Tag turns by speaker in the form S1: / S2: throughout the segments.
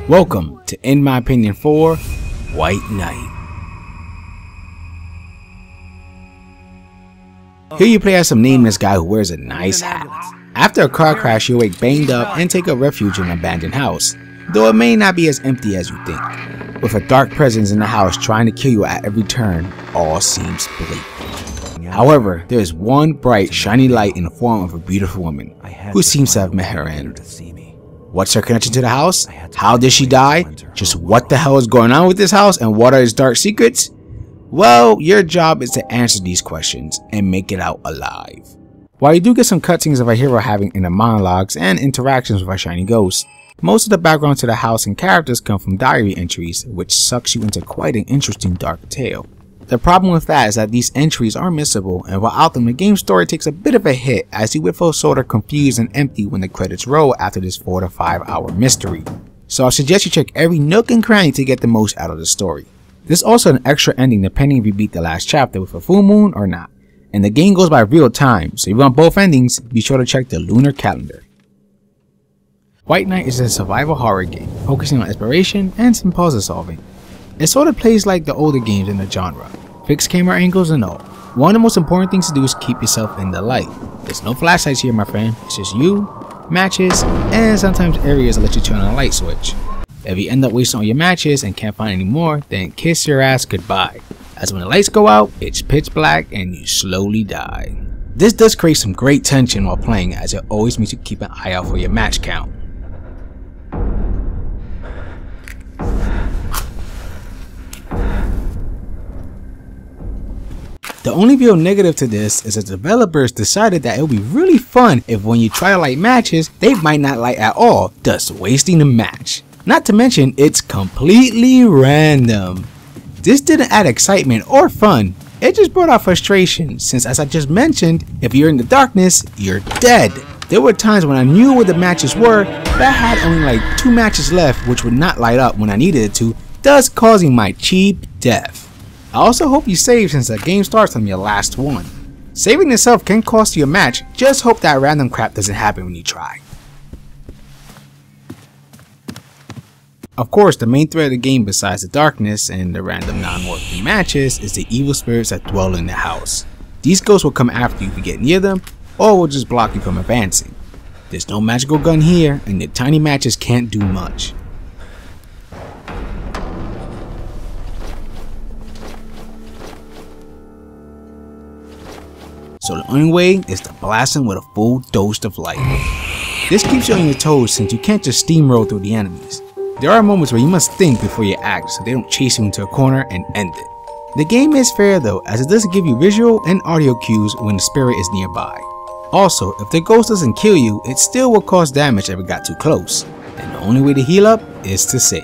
S1: Welcome to In My Opinion 4, White Knight. Here you play as some nameless guy who wears a nice hat. After a car crash, you wake banged up and take a refuge in an abandoned house, though it may not be as empty as you think. With a dark presence in the house trying to kill you at every turn, all seems bleak. However, there is one bright, shiny light in the form of a beautiful woman, who seems to have met her end. What's her connection to the house? How did she die? Just what the hell is going on with this house, and what are its dark secrets? Well, your job is to answer these questions and make it out alive. While you do get some cutscenes of a hero having inner monologues and interactions with a shiny ghost, most of the background to the house and characters come from diary entries, which sucks you into quite an interesting dark tale. The problem with that is that these entries are missable, and without them the game's story takes a bit of a hit as you would feel sort of confused and empty when the credits roll after this 4 to 5 hour mystery. So I suggest you check every nook and cranny to get the most out of the story. There's also an extra ending depending if you beat the last chapter with a full moon or not, and the game goes by real time, so if you want both endings, be sure to check the lunar calendar. White Knight is a survival horror game, focusing on exploration and some puzzle solving. It sort of plays like the older games in the genre, fixed camera angles and all. One of the most important things to do is keep yourself in the light. There's no flashlights here, my friend, it's just you, matches, and sometimes areas that let you turn on a light switch. If you end up wasting all your matches and can't find any more, then kiss your ass goodbye, as when the lights go out, it's pitch black and you slowly die. This does create some great tension while playing, as it always makes you keep an eye out for your match count. The only real negative to this is that developers decided that it would be really fun if when you try to light matches, they might not light at all, thus wasting the match. Not to mention, it's completely random. This didn't add excitement or fun, it just brought out frustration, since as I just mentioned, if you're in the darkness, you're dead. There were times when I knew where the matches were, but I had only like 2 matches left which would not light up when I needed it to, thus causing my cheap death. I also hope you save since the game starts on your last one. Saving itself can cost you a match, just hope that random crap doesn't happen when you try. Of course, the main threat of the game besides the darkness and the random non-working matches is the evil spirits that dwell in the house. These ghosts will come after you if you get near them, or will just block you from advancing. There's no magical gun here, and the tiny matches can't do much. So the only way is to blast them with a full dose of light. This keeps you on your toes since you can't just steamroll through the enemies. There are moments where you must think before you act so they don't chase you into a corner and end it. The game is fair though, as it does give you visual and audio cues when the spirit is nearby. Also, if the ghost doesn't kill you, it still will cause damage if it got too close, and the only way to heal up is to save.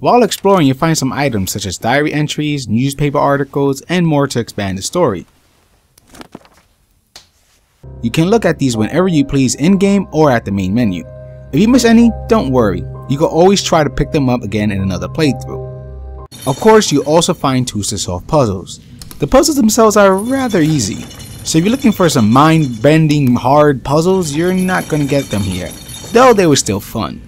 S1: While exploring, you find some items such as diary entries, newspaper articles, and more to expand the story. You can look at these whenever you please in-game or at the main menu. If you miss any, don't worry, you can always try to pick them up again in another playthrough. Of course, you also find tools to solve puzzles. The puzzles themselves are rather easy, so if you're looking for some mind-bending hard puzzles, you're not gonna get them here, though they were still fun.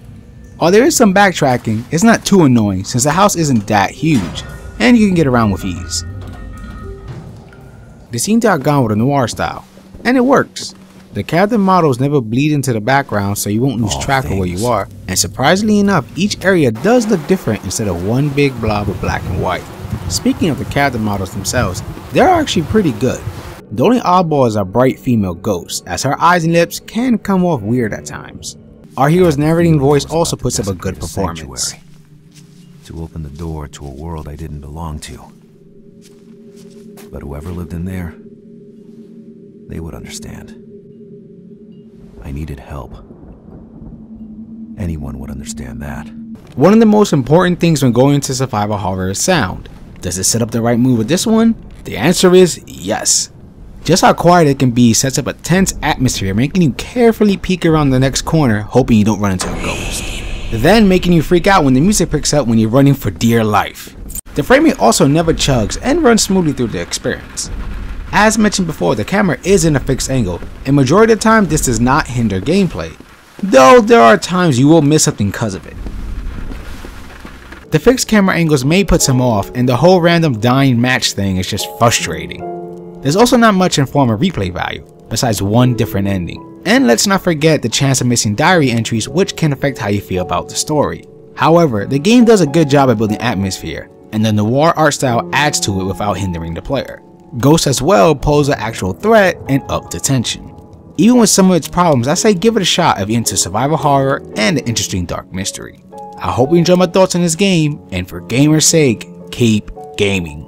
S1: While there is some backtracking, it's not too annoying since the house isn't that huge, and you can get around with ease. They seem to have gone with a noir style, and it works. The character models never bleed into the background so you won't lose track of where you are, and surprisingly enough, each area does look different instead of one big blob of black and white. Speaking of the character models themselves, they're actually pretty good. The only oddball is a bright female ghost, as her eyes and lips can come off weird at times. Our hero's narrating voice also puts up a good performance.
S2: To open the door to a world I didn't belong to. But whoever lived in there, they would understand. I needed help. Anyone would understand that.
S1: One of the most important things when going into survival horror is sound. Does it set up the right mood with this one? The answer is yes. Just how quiet it can be sets up a tense atmosphere, making you carefully peek around the next corner, hoping you don't run into a ghost. Then making you freak out when the music picks up when you're running for dear life. The framing also never chugs and runs smoothly through the experience. As mentioned before, the camera is in a fixed angle, and majority of the time this does not hinder gameplay, though there are times you will miss something because of it. The fixed camera angles may put some off, and the whole random dying match thing is just frustrating. There's also not much in form of replay value, besides one different ending. And let's not forget the chance of missing diary entries, which can affect how you feel about the story. However, the game does a good job at building atmosphere, and the noir art style adds to it without hindering the player. Ghosts as well pose an actual threat and up the tension. Even with some of its problems, I say give it a shot if you're into survival horror and an interesting dark mystery. I hope you enjoyed my thoughts on this game, and for gamers' sake, keep gaming.